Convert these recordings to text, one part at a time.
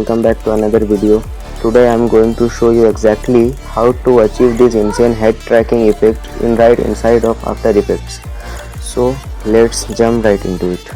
Welcome back to another video. Today I am going to show you exactly how to achieve this insane head tracking effect right inside of After Effects. So let's jump right into it.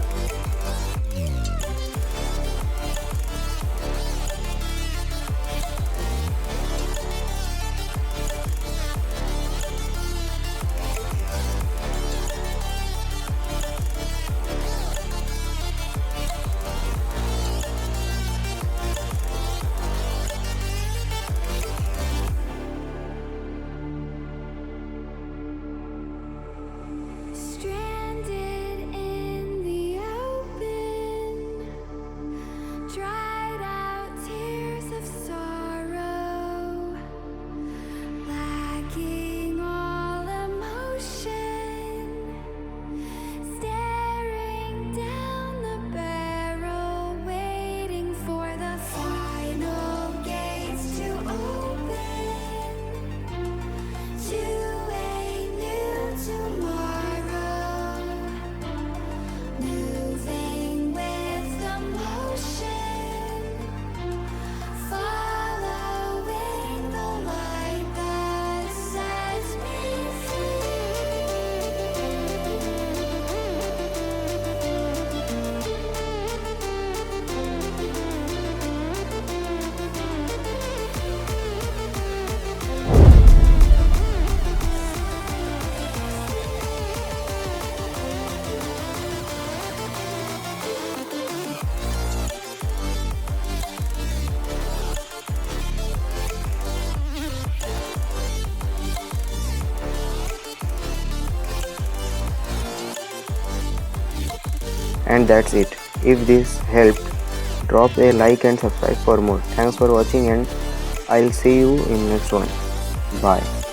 And that's it. If this helped, drop a like and subscribe for more. Thanks for watching and I'll see you in next one. Bye.